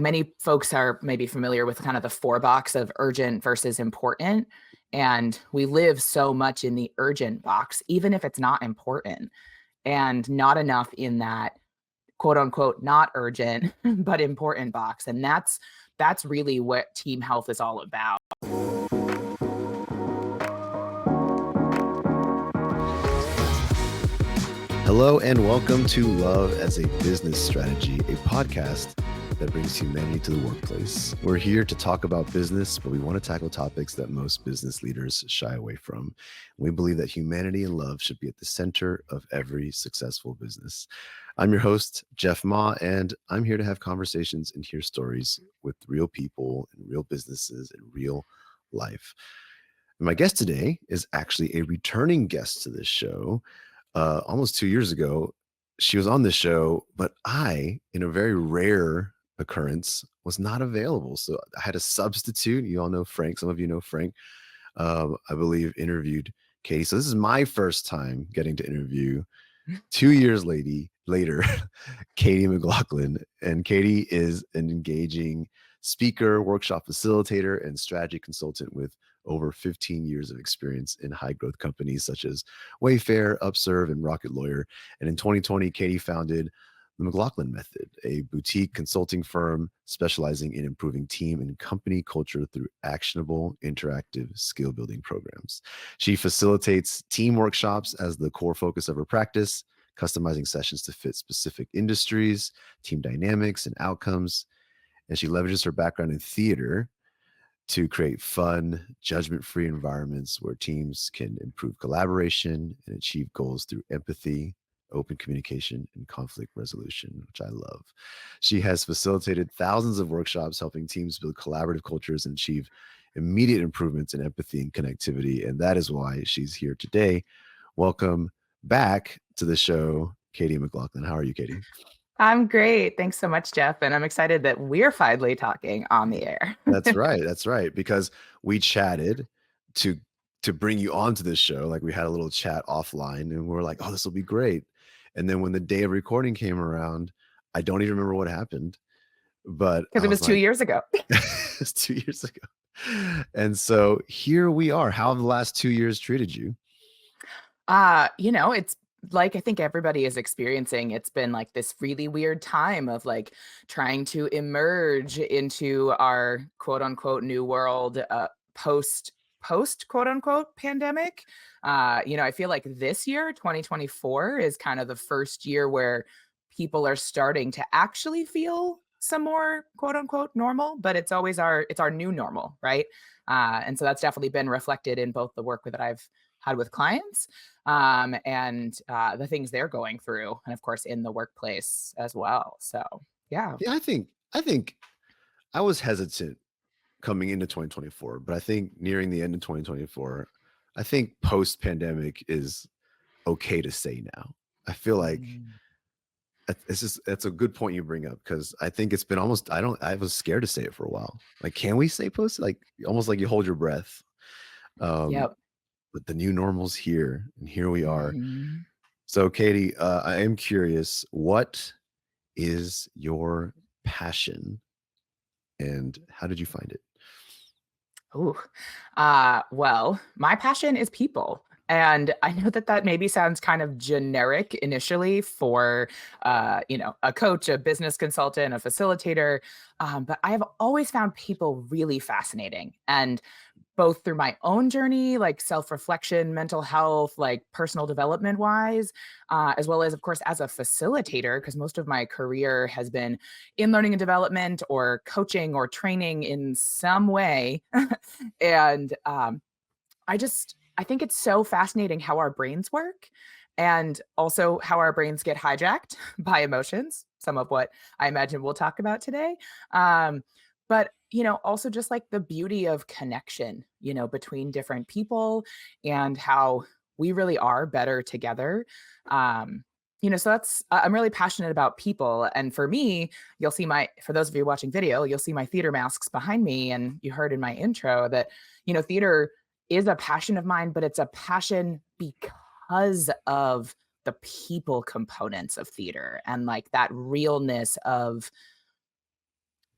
Many folks are maybe familiar with kind of the four box of urgent versus important. And we live so much in the urgent box, even if it's not important, and not enough in that quote unquote not urgent but important box. And that's really what team health is all about. Hello and welcome to Love as a Business Strategy, a podcast that brings humanity to the workplace. We're here to talk about business, but we want to tackle topics that most business leaders shy away from. We believe that humanity and love should be at the center of every successful business. I'm your host, Jeff Ma, and I'm here to have conversations and hear stories with real people and real businesses and real life. And my guest today is actually a returning guest to this show. Almost 2 years ago, she was on this show, but I, in a very rare occurrence, was not available. So I had a substitute. You all know Frank. Some of you know Frank. I believe interviewed Katie. So this is my first time getting to interview 2 years later, Katie McLaughlin. And Katie is an engaging speaker, workshop facilitator, and strategy consultant with over 15 years of experience in high growth companies such as Wayfair, Upserve, and Rocket Lawyer. And in 2020, Katie founded the McLaughlin Method, a boutique consulting firm specializing in improving team and company culture through actionable, interactive skill building programs. She facilitates team workshops as the core focus of her practice, customizing sessions to fit specific industries, team dynamics, and outcomes. And she leverages her background in theater to create fun, judgment-free environments where teams can improve collaboration and achieve goals through empathy, open communication, and conflict resolution, which I love. She has facilitated thousands of workshops helping teams build collaborative cultures and achieve immediate improvements in empathy and connectivity. And that is why she's here today. Welcome back to the show, Katie McLaughlin. How are you, Katie? I'm great. Thanks so much, Jeff. And I'm excited that we're finally talking on the air. That's right. That's right. Because we chatted to bring you onto this show. Like we had a little chat offline and we were like, oh, this will be great. And then when the day of recording came around, I don't even remember what happened, but Because it was 2 years ago. It's 2 years ago. And so here we are. How have the last 2 years treated you? It's like I think everybody is experiencing. It's been like this really weird time of like trying to emerge into our quote unquote new world post quote unquote pandemic. I feel like this year, 2024, is kind of the first year where people are starting to actually feel some more quote unquote normal, but it's our new normal, right? And so that's definitely been reflected in both the work that I've had with clients and the things they're going through, and of course in the workplace as well. So yeah. I think I was hesitant coming into 2024, but I think nearing the end of 2024, I think post-pandemic is okay to say now. I feel like that's a good point you bring up, because I think it's been almost, I was scared to say it for a while. Like, can we say post? Like almost like you hold your breath. Yep. But the new normal's here, and here we are. Mm-hmm. So Katie, I am curious, what is your passion and how did you find it? Well, my passion is people. And I know that maybe sounds kind of generic initially for, a coach, a business consultant, a facilitator. But I have always found people really fascinating. And both through my own journey, like self-reflection, mental health, like personal development wise, as well as, of course, as a facilitator, because most of my career has been in learning and development or coaching or training in some way. And I think it's so fascinating how our brains work and also how our brains get hijacked by emotions, some of what I imagine we'll talk about today. But also just like the beauty of connection, between different people and how we really are better together. So that's, I'm really passionate about people. And for me, for those of you watching video, you'll see my theater masks behind me. And you heard in my intro that, theater is a passion of mine, but it's a passion because of the people components of theater and like that realness of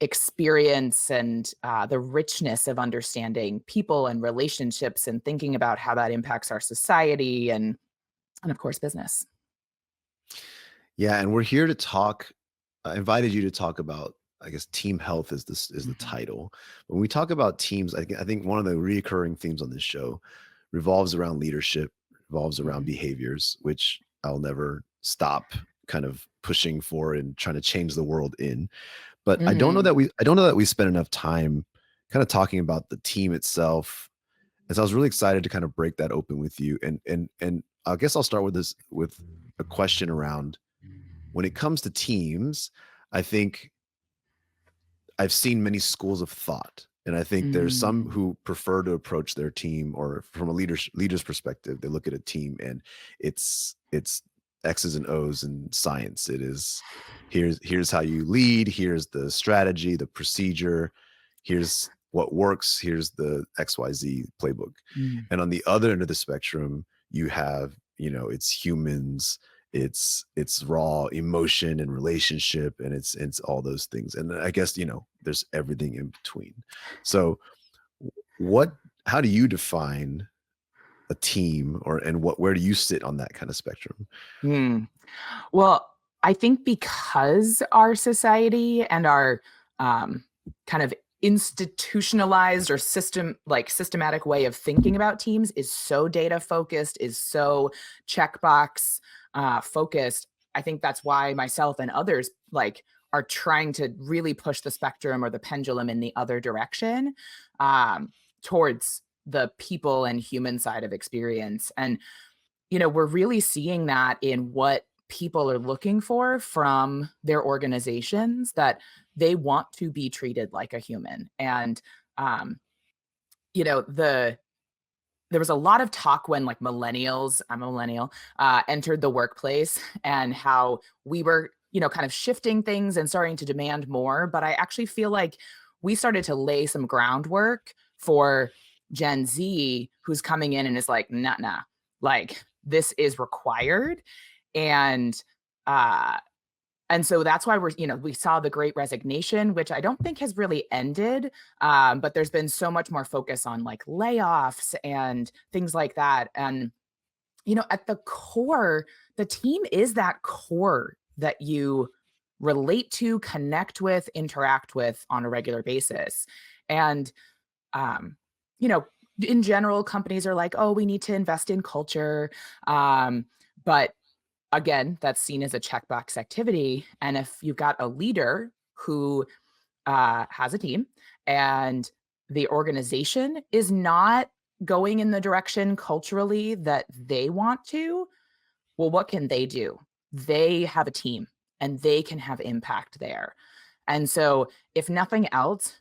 experience and the richness of understanding people and relationships and thinking about how that impacts our society and of course, business. Yeah, and we're here to talk. I invited you to talk about, I guess, team health is the Mhm. title. When we talk about teams, I think one of the recurring themes on this show revolves around leadership, revolves around Mhm. behaviors, which I'll never stop kind of pushing for and trying to change the world in. But Mhm. I don't know that we spend enough time kind of talking about the team itself. And so I was really excited to kind of break that open with you. And I guess I'll start with this with a question around when it comes to teams. I think I've seen many schools of thought, and I think there's some Mm. who prefer to approach their team, or from a leader's perspective, they look at a team and it's X's and O's and science. It is here's how you lead, here's the strategy, the procedure, here's what works, here's the XYZ playbook. Mm. And on the other end of the spectrum, you have, it's humans, it's raw emotion and relationship, and it's all those things, and I guess there's everything in between. So what how do you define a team, or and where do you sit on that kind of spectrum? Mm. Well, I think because our society and our kind of institutionalized or systematic way of thinking about teams is so data focused, is so checkbox focused. I think that's why myself and others are trying to really push the spectrum or the pendulum in the other direction, towards the people and human side of experience. And we're really seeing that in what people are looking for from their organizations, that they want to be treated like a human. And um, you know, the there was a lot of talk when like millennials, I'm a millennial, entered the workplace, and how we were, kind of shifting things and starting to demand more. But I actually feel like we started to lay some groundwork for Gen Z, who's coming in and is like, nah, like this is required. And uh and so that's why we saw the great resignation, which I don't think has really ended. But there's been so much more focus on like layoffs and things like that. And, at the core, the team is that core that you relate to, connect with, interact with on a regular basis. And, um, you know, in general, companies are like, oh, we need to invest in culture. But again, that's seen as a checkbox activity. And if you've got a leader who has a team, and the organization is not going in the direction culturally that they want to, well, what can they do? They have a team and they can have impact there. And so, if nothing else,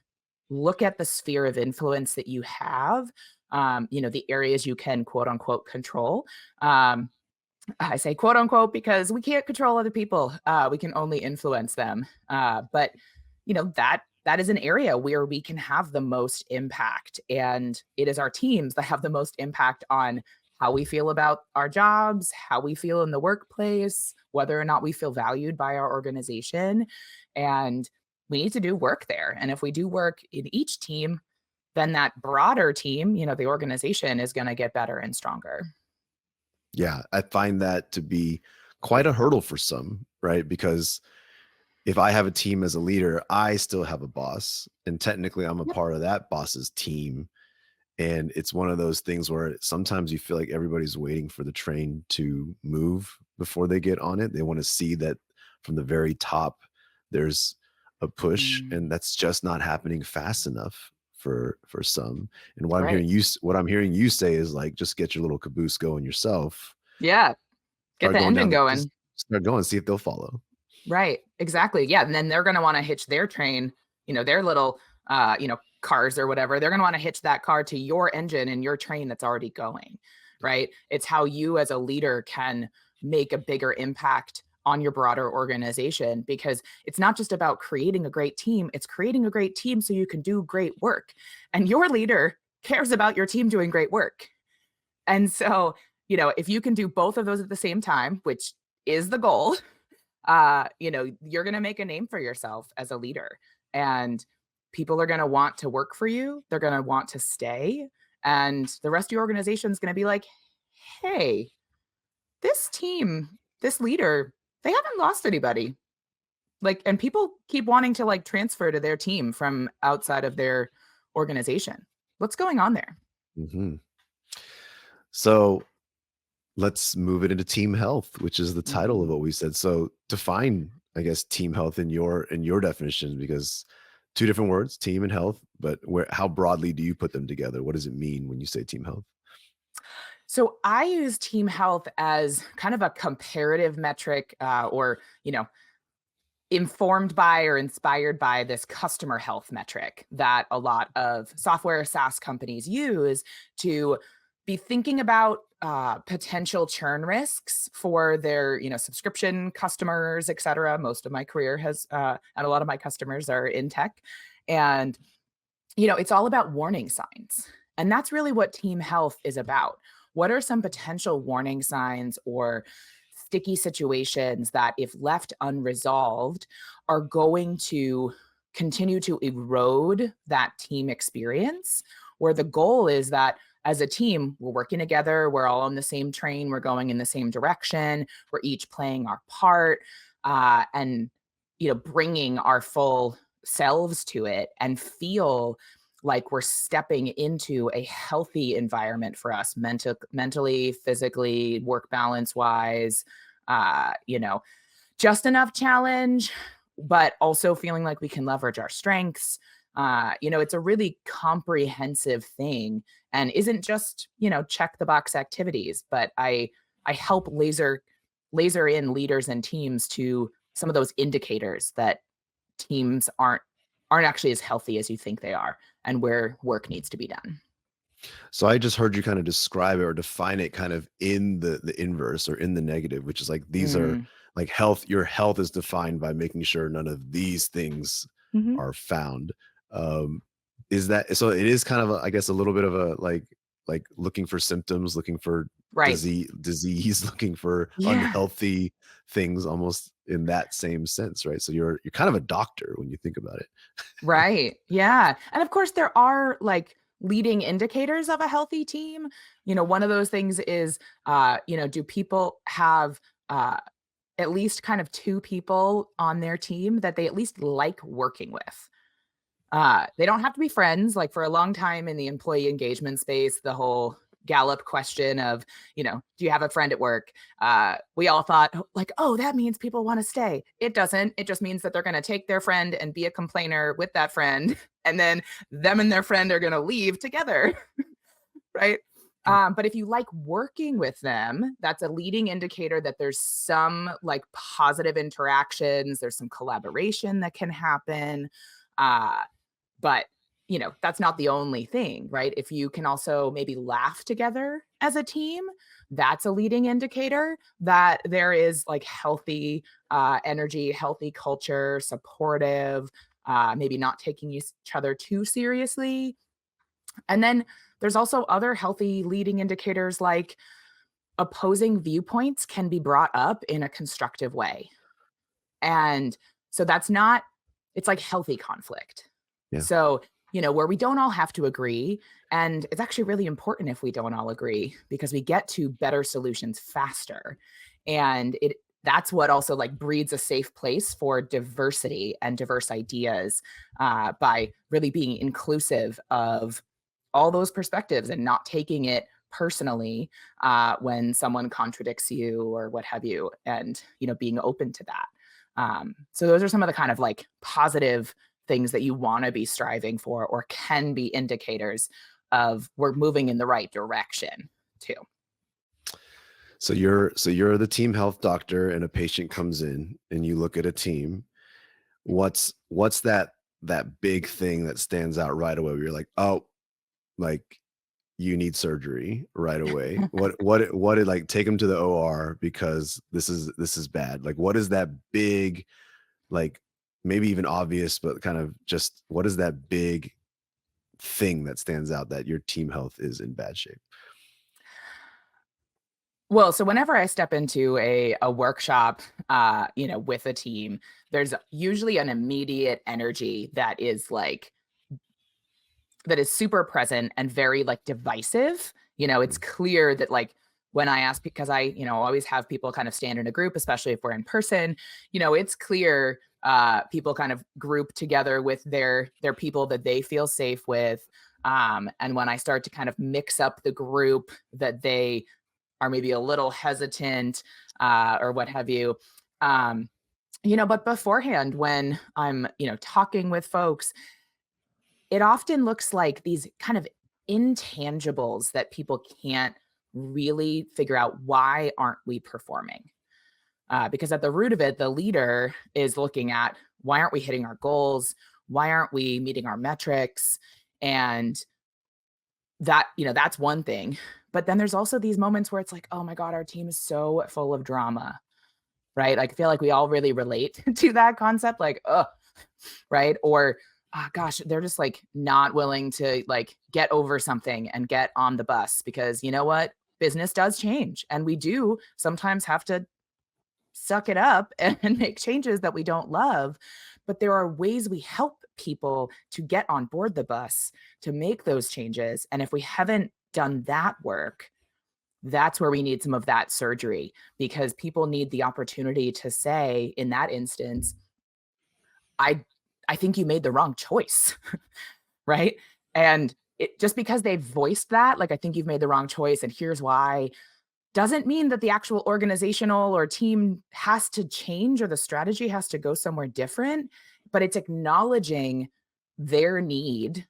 look at the sphere of influence that you have, the areas you can quote unquote control. Um, I say quote unquote because we can't control other people. We can only influence them. But that is an area where we can have the most impact, and it is our teams that have the most impact on how we feel about our jobs, how we feel in the workplace, whether or not we feel valued by our organization, and we need to do work there. And if we do work in each team, then that broader team, the organization is going to get better and stronger. Yeah, I find that to be quite a hurdle for some, right? Because if I have a team as a leader, I still have a boss, and technically I'm a Yep. part of that boss's team. And it's one of those things where sometimes you feel like everybody's waiting for the train to move before they get on it. They want to see that from the very top, there's a push, Mm, and that's just not happening fast enough for some. And right. what I'm hearing you say is like, just get your little caboose going yourself. Yeah. Get Start the going engine down just going. start going, see if they'll follow. Right. Exactly. Yeah. And then they're going to want to hitch their train, their little, cars or whatever. They're going to want to hitch that car to your engine and your train that's already going. Right. It's how you as a leader can make a bigger impact on your broader organization, because it's not just about creating a great team, it's creating a great team so you can do great work. And your leader cares about your team doing great work. And so, if you can do both of those at the same time, which is the goal, you're going to make a name for yourself as a leader. and people are going to want to work for you. They're going to want to stay. And the rest of your organization is going to be like, hey, this team, this leader, they haven't lost anybody. Like, and people keep wanting to like transfer to their team from outside of their organization. What's going on there? Hmm. So let's move it into team health, which is the title of Mm. what we said. So define, I guess, team health in your definition, because two different words, team and health, but how broadly do you put them together? What does it mean when you say team health? So I use team health as kind of a comparative metric, or informed by or inspired by this customer health metric that a lot of software SaaS companies use to be thinking about potential churn risks for their subscription customers, et cetera. Most of my career has and a lot of my customers are in tech, and it's all about warning signs. And that's really what team health is about. What are some potential warning signs or sticky situations that, if left unresolved, are going to continue to erode that team experience? Where the goal is that as a team, we're working together, we're all on the same train, we're going in the same direction, we're each playing our part, and bringing our full selves to it and feel like we're stepping into a healthy environment for us mentally, physically, work balance wise, uh, you know, just enough challenge, but also feeling like we can leverage our strengths. It's a really comprehensive thing and isn't just, check the box activities, but I help laser in leaders and teams to some of those indicators that teams aren't actually as healthy as you think they are and where work needs to be done. So I just heard you kind of describe it or define it kind of in the inverse or in the negative, which is like these are Mm. like health. Your health is defined by making sure none of these things Mhm. are found. Um, is that so? It is kind of, I guess, a little bit of a like looking for symptoms, looking for Right. disease, looking for Yeah. unhealthy things, almost in that same sense, right? So you're kind of a doctor when you think about it. Right. Yeah. And of course, there are like leading indicators of a healthy team. One of those things is, do people have uh, at least kind of two people on their team that they at least like working with? They don't have to be friends. Like for a long time in the employee engagement space, the whole Gallup question of, do you have a friend at work? We all thought like, oh, that means people want to stay. It doesn't. It just means that they're going to take their friend and be a complainer with that friend. And then them and their friend are going to leave together. Right. But if you like working with them, that's a leading indicator that there's some like positive interactions, there's some collaboration that can happen. Uh, but, that's not the only thing, right? If you can also maybe laugh together as a team, that's a leading indicator that there is like healthy energy, healthy culture, supportive, maybe not taking each other too seriously. And then there's also other healthy leading indicators like opposing viewpoints can be brought up in a constructive way. And so it's like healthy conflict. Yeah. So, where we don't all have to agree. And it's actually really important if we don't all agree because we get to better solutions faster. And that's what also like breeds a safe place for diversity and diverse ideas, by really being inclusive of all those perspectives and not taking it personally when someone contradicts you or what have you, and being open to that. So those are some of the kind of like positive things that you want to be striving for or can be indicators of we're moving in the right direction too. So you're the team health doctor and a patient comes in and you look at a team. What's that big thing that stands out right away where you're like, "Oh, like you need surgery right away." What did like take them to the OR because this is bad. Like what is that big, like maybe even obvious, but kind of just what is that big thing that stands out that your team health is in bad shape? Well, so whenever I step into a workshop, with a team, there's usually an immediate energy that is super present and very like divisive. It's Mm. clear that like when I ask, because I, always have people kind of stand in a group, especially if we're in person, it's clear people kind of group together with their people that they feel safe with. And when I start to kind of mix up the group that they are maybe a little hesitant or what have you, um, but beforehand when I'm, talking with folks, it often looks like these kind of intangibles that people can't really figure out why aren't we performing? Because at the root of it, the leader is looking at why aren't we hitting our goals? Why aren't we meeting our metrics? And that's one thing. But then there's also these moments where it's like, oh my God, our team is so full of drama, right? Like I feel like we all really relate to that concept, like, oh, right? Or gosh, they're just like not willing to like get over something and get on the bus because you know what? Business does change and we do sometimes have to suck it up and make changes that we don't love. But there are ways we help people to get on board the bus to make those changes. And if we haven't done that work, that's where we need some of that surgery because people need the opportunity to say, in that instance, I I think you made the wrong choice, right? And just because they voiced that, like I think you've made the wrong choice and here's why, doesn't mean that the actual organizational or team has to change or the strategy has to go somewhere different, but it's acknowledging their need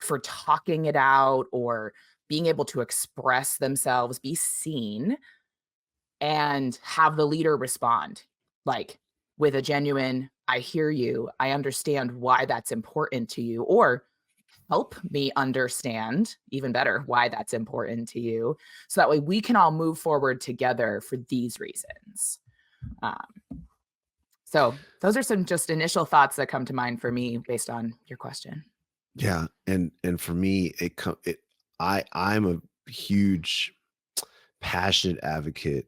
for talking it out or being able to express themselves, be seen, and have the leader respond like with a genuine, I hear you, I understand why that's important to you, or help me understand even better why that's important to you. So that way we can all move forward together for these reasons. Um, so those are some just initial thoughts that come to mind for me based on your question. Yeah, and for me, I'm a huge passionate advocate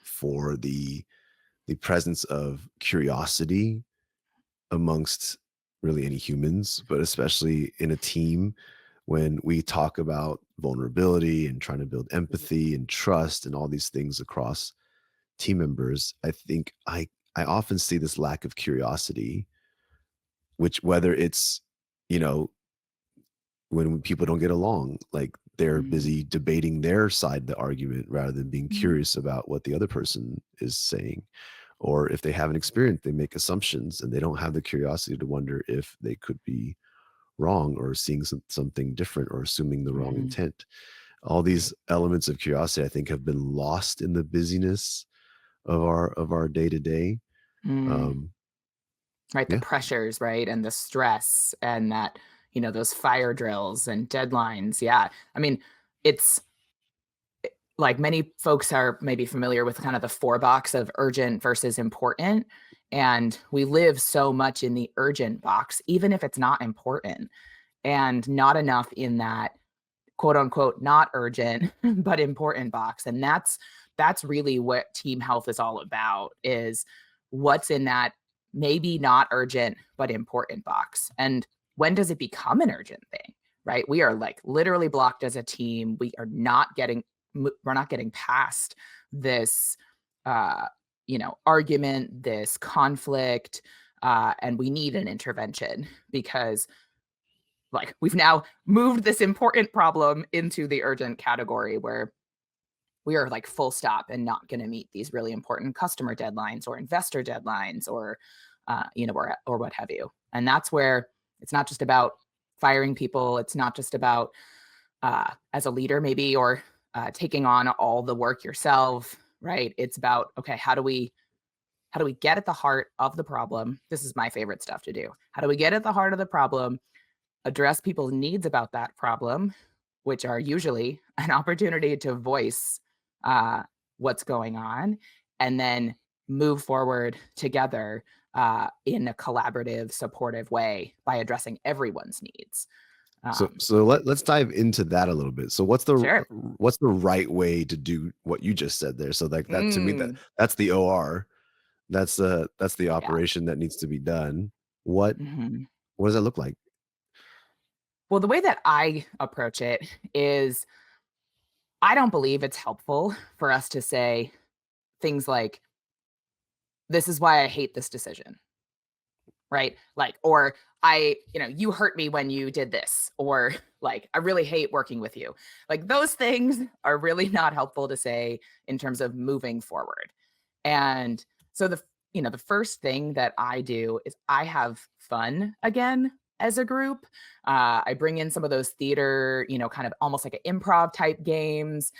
for the presence of curiosity amongst really any humans, but especially in a team when we talk about vulnerability and trying to build empathy and trust and all these things across team members. I think I often see this lack of curiosity, which whether it's, you know, when people don't get along, like they're Mm, busy debating their side of the argument rather than being mm, curious about what the other person is saying. Or if they have an experience, they make assumptions and they don't have the curiosity to wonder if they could be wrong or seeing something different or assuming the wrong mm, intent. All these elements of curiosity, I think, have been lost in the busyness of our day to day. mm. Right, the Yeah. pressures, right, and the stress and that, those fire drills and deadlines, yeah. I mean, it's like many folks are maybe familiar with kind of the 4 box of urgent versus important, and we live so much in the urgent box, even if it's not important, and not enough in that quote unquote not urgent but important box. And that's really what team health is all about, is what's in that maybe not urgent but important box. And when does it become an urgent thing? Right? We are like literally blocked as a team. We're not getting past this argument, this conflict, and we need an intervention because like we've now moved this important problem into the urgent category where we are like full stop and not going to meet these really important customer deadlines or investor deadlines or or what have you. And that's where it's not just about firing people, it's not just about as a leader maybe, or taking on all the work yourself, right? It's about, okay, how do we get at the heart of the problem? This is my favorite stuff to do. How do we get at the heart of the problem, address people's needs about that problem, which are usually an opportunity to voice uh, what's going on, and then move forward together in a collaborative, supportive way by addressing everyone's needs. So let's dive into that a little bit. So Sure. what's the right way to do what you just said there? So like that to me Mm, that's the OR. That's the yeah. operation that needs to be done. What Mhm. what does that look like? Well, the way that I approach it is I don't believe it's helpful for us to say things like, "This is why I hate this decision." Right? Like, or you hurt me when you did this, or like, I really hate working with you. Like, those things are really not helpful to say in terms of moving forward. And so the first thing that I do is I have fun again as a group. I bring in some of those theater, kind of almost like an improv type games,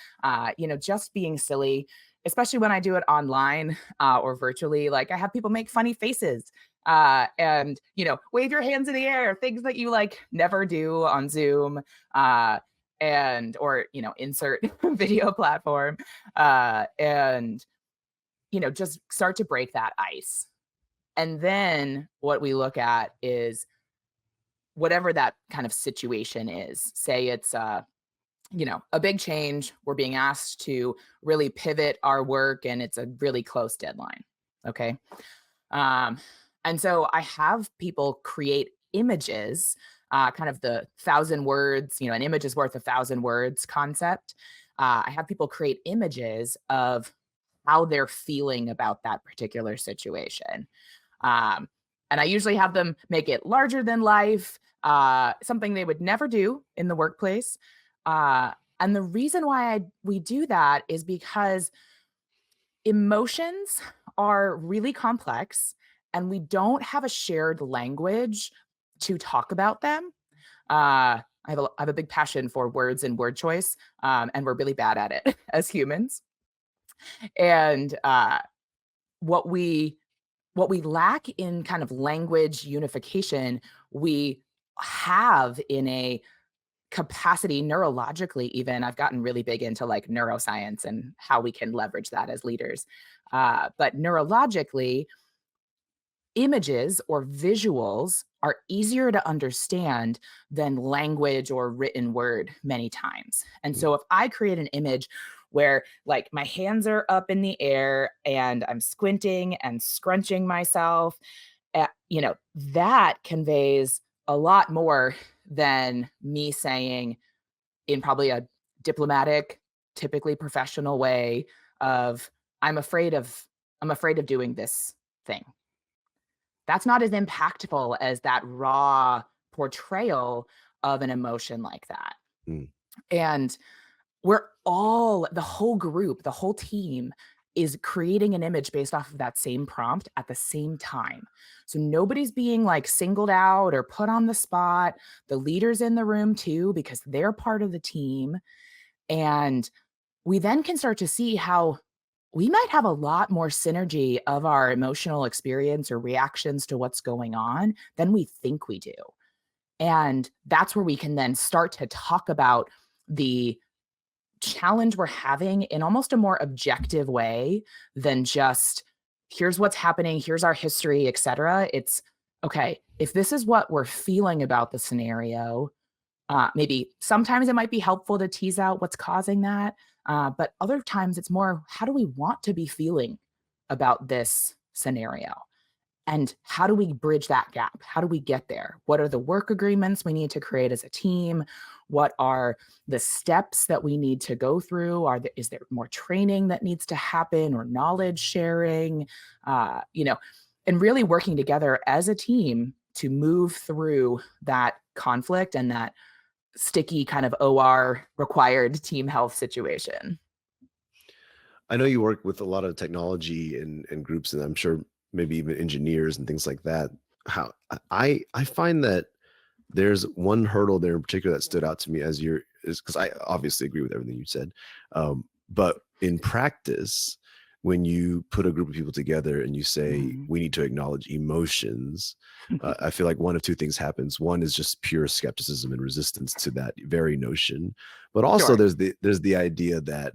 just being silly, especially when I do it online or virtually. Like I have people make funny faces and wave your hands in the air, things that you like never do on Zoom, and or insert video platform, and just start to break that ice. And then what we look at is whatever that kind of situation is. Say it's a big change. We're being asked to really pivot our work and it's a really close deadline. Okay. Um, and so I have people create images, kind of the 1,000 words, an image is worth 1,000 words concept. I have people create images of how they're feeling about that particular situation. Um, and I usually have them make it larger than life, something they would never do in the workplace. And the reason why we do that is because emotions are really complex and we don't have a shared language to talk about them. I have a big passion for words and word choice, and we're really bad at it as humans. And what we what we lack in kind of language unification, we have in a capacity neurologically. Even I've gotten really big into like neuroscience and how we can leverage that as leaders. But neurologically, images or visuals are easier to understand than language or written word many times. And Mm. so if I create an image where like my hands are up in the air and I'm squinting and scrunching myself, that conveys a lot more than me saying in probably a diplomatic, typically professional way of I'm afraid of I'm afraid of doing this thing. That's not as impactful as that raw portrayal of an emotion like that. Mm. And the whole group, the whole team is creating an image based off of that same prompt at the same time. So nobody's being like singled out or put on the spot. The leaders in the room too, because they're part of the team. And we then can start to see how we might have a lot more synergy of our emotional experience or reactions to what's going on than we think we do. And that's where we can then start to talk about the challenge we're having in almost a more objective way than just here's what's happening, here's our history, etc. It's okay, if this is what we're feeling about the scenario, maybe sometimes it might be helpful to tease out what's causing that. But other times it's more, how do we want to be feeling about this scenario? And how do we bridge that gap? How do we get there? What are the work agreements we need to create as a team? What are the steps that we need to go through? Is there more training that needs to happen or knowledge sharing? Uh, you know, and really working together as a team to move through that conflict and that sticky kind of OR required team health situation. I know you work with a lot of technology and groups, and I'm sure maybe even engineers and things like that. How I find that there's one hurdle there in particular that stood out to me as you're is because I obviously agree with everything you said. But in practice, when you put a group of people together and you say Mhm. we need to acknowledge emotions, I feel like one of two things happens. One is just pure skepticism and resistance to that very notion, but also Sure. there's the idea that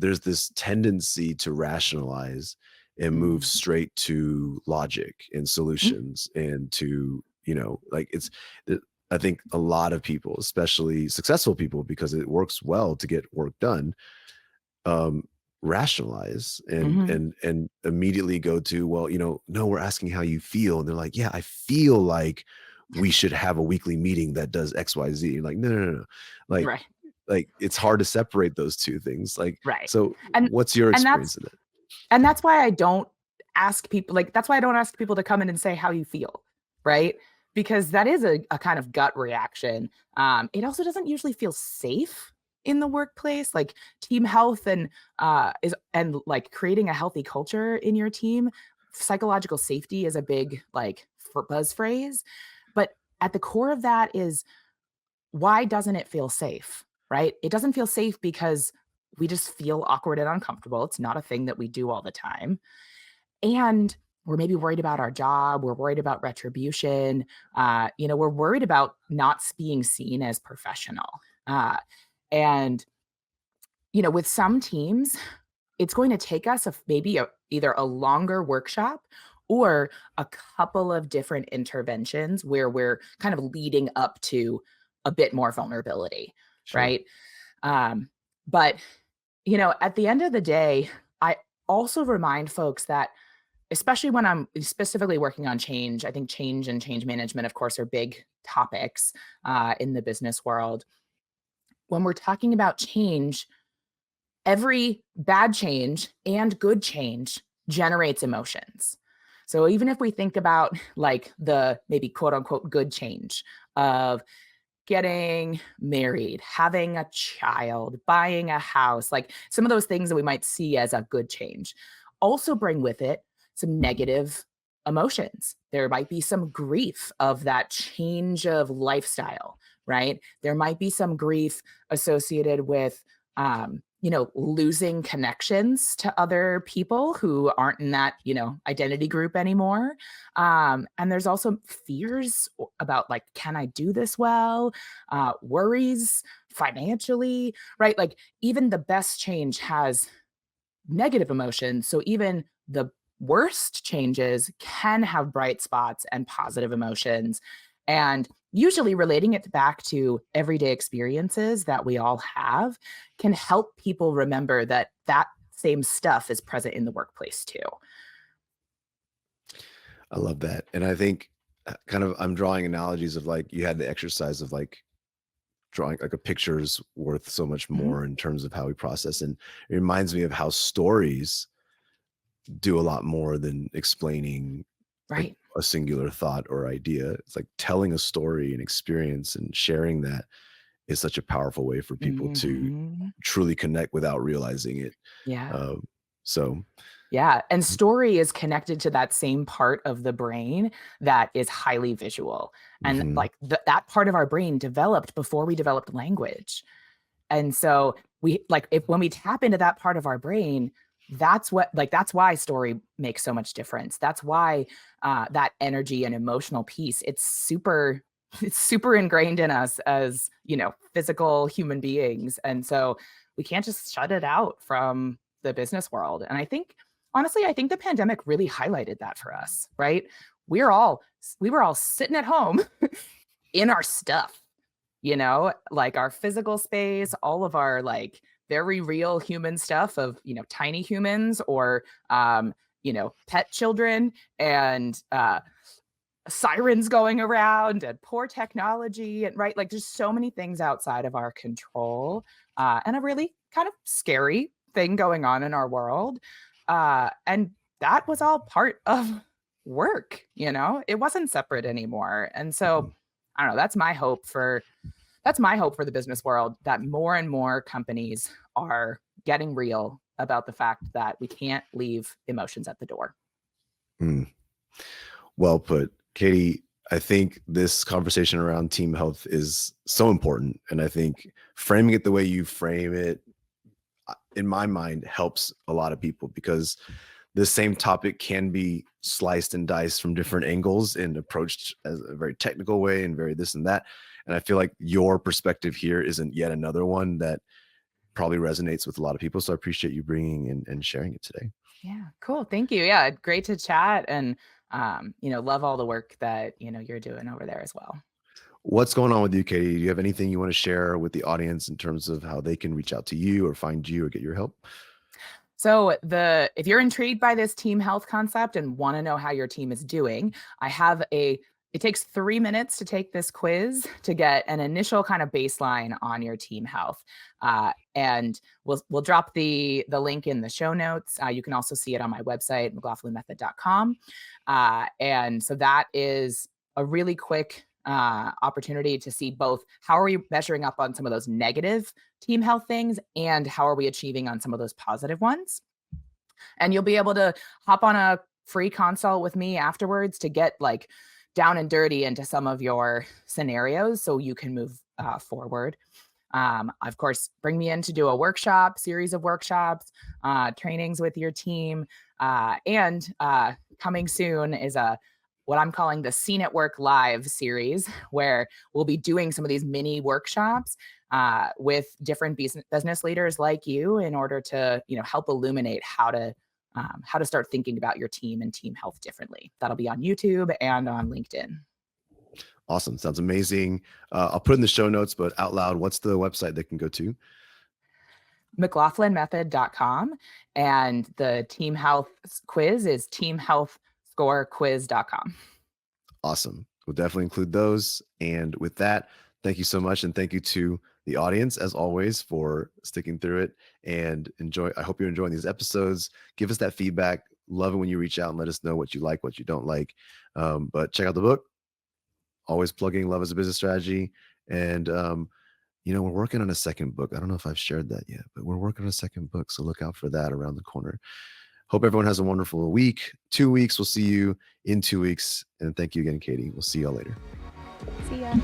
there's this tendency to rationalize and move Mhm. straight to logic and Mm. solutions and to like it's I think a lot of people, especially successful people, because it works well to get work done, um, rationalize Mhm. and immediately go to, well, no, we're asking how you feel. And they're like, yeah, I feel like we should have a weekly meeting that does XYZ. You're like, no, no, no, no. Like, Right. it's hard to separate those two things. Like, Right. so And what's your and that's experience in it? and that's why I don't ask people, like, that's why I don't ask people to come in and say how you feel, right? Because that is a kind of gut reaction. It also doesn't usually feel safe in the workplace. Like team health and like creating a healthy culture in your team. Psychological safety is a big like buzz phrase, but at the core of that is, why doesn't it feel safe? Right? It doesn't feel safe because we just feel awkward and uncomfortable. It's not a thing that we do all the time. And we're maybe worried about our job. We're worried about retribution. We're worried about not being seen as professional. And, with some teams, it's going to take us either a longer workshop or a couple of different interventions where we're kind of leading up to a bit more vulnerability, Sure. right? Um, but, at the end of the day, I also remind folks that, especially when I'm specifically working on change, I think change and change management, of course, are big topics in the business world. When we're talking about change, every bad change and good change generates emotions. So even if we think about like the maybe quote unquote good change of getting married, having a child, buying a house, like some of those things that we might see as a good change, also bring with it some negative emotions. There might be some grief of that change of lifestyle, right? There might be some grief associated with, losing connections to other people who aren't in that, identity group anymore. And there's also fears about like, can I do this well? Worries financially, right? Like even the best change has negative emotions. So even the worst changes can have bright spots and positive emotions. And usually relating it back to everyday experiences that we all have can help people remember that that same stuff is present in the workplace too. I love that. And I think kind of I'm drawing analogies of like you had the exercise of like drawing like a picture's worth so much Mhm. more in terms of how we process. And it reminds me of how stories do a lot more than explaining like Right. a singular thought or idea. It's like telling a story and experience and sharing that is such a powerful way for people to Mhm. truly connect without realizing it. Yeah. Um, so, Yeah, and story is connected to that same part of the brain that is highly visual. And mhm. like that part of our brain developed before we developed language. And so we like if when we tap into that part of our brain, that's why story makes so much difference. That's why that energy and emotional piece, it's super ingrained in us as, physical human beings. And so we can't just shut it out from the business world. And I think honestly, I think the pandemic really highlighted that for us, right? We're all we were all sitting at home in our stuff, like our physical space, all of our like very real human stuff of, tiny humans or, pet children and sirens going around and poor technology. And right, like there's so many things outside of our control and a really kind of scary thing going on in our world. And that was all part of work, it wasn't separate anymore. And so, I don't know, that's my hope for the business world, that more and more companies are getting real about the fact that we can't leave emotions at the door. Mm. Well put. Katie, I think this conversation around team health is so important. And I think framing it the way you frame it, in my mind, helps a lot of people because the same topic can be sliced and diced from different angles and approached as a very technical way and very this and that. And I feel like your perspective here isn't yet another one that probably resonates with a lot of people. So I appreciate you bringing and sharing it today. Yeah, cool. Thank you. Yeah, great to chat and love all the work that, you're doing over there as well. What's going on with you, Katie? Do you have anything you want to share with the audience in terms of how they can reach out to you or find you or get your help? So if you're intrigued by this team health concept and want to know how your team is doing, it takes 3 minutes to take this quiz to get an initial kind of baseline on your team health. And we'll drop the link in the show notes. You can also see it on my website, McLaughlinmethod.com. And so that is a really quick opportunity to see both how are we measuring up on some of those negative team health things and how are we achieving on some of those positive ones. And you'll be able to hop on a free consult with me afterwards to get like down and dirty into some of your scenarios so you can move forward. Of course, bring me in to do a series of workshops, trainings with your team. And coming soon is what I'm calling the Scene at Work Live series, where we'll be doing some of these mini workshops with different business leaders like you in order to, help illuminate how to start thinking about your team and team health differently. That'll be on YouTube and on LinkedIn. Awesome. Sounds amazing. I'll put in the show notes, but out loud, what's the website they can go to? McLaughlinmethod.com. And the team health quiz is teamhealthscorequiz.com. Awesome. We'll definitely include those. And with that, thank you so much. And thank you to the audience, as always, for sticking through it and enjoy. I hope you're enjoying these episodes. Give us that feedback. Love it when you reach out and let us know what you like, what you don't like. But check out the book. Always plugging Love as a Business Strategy. And, we're working on a second book. I don't know if I've shared that yet, but we're working on a second book. So look out for that around the corner. Hope everyone has a wonderful week. 2 weeks. We'll see you in 2 weeks. And thank you again, Katie. We'll see y'all later. See ya.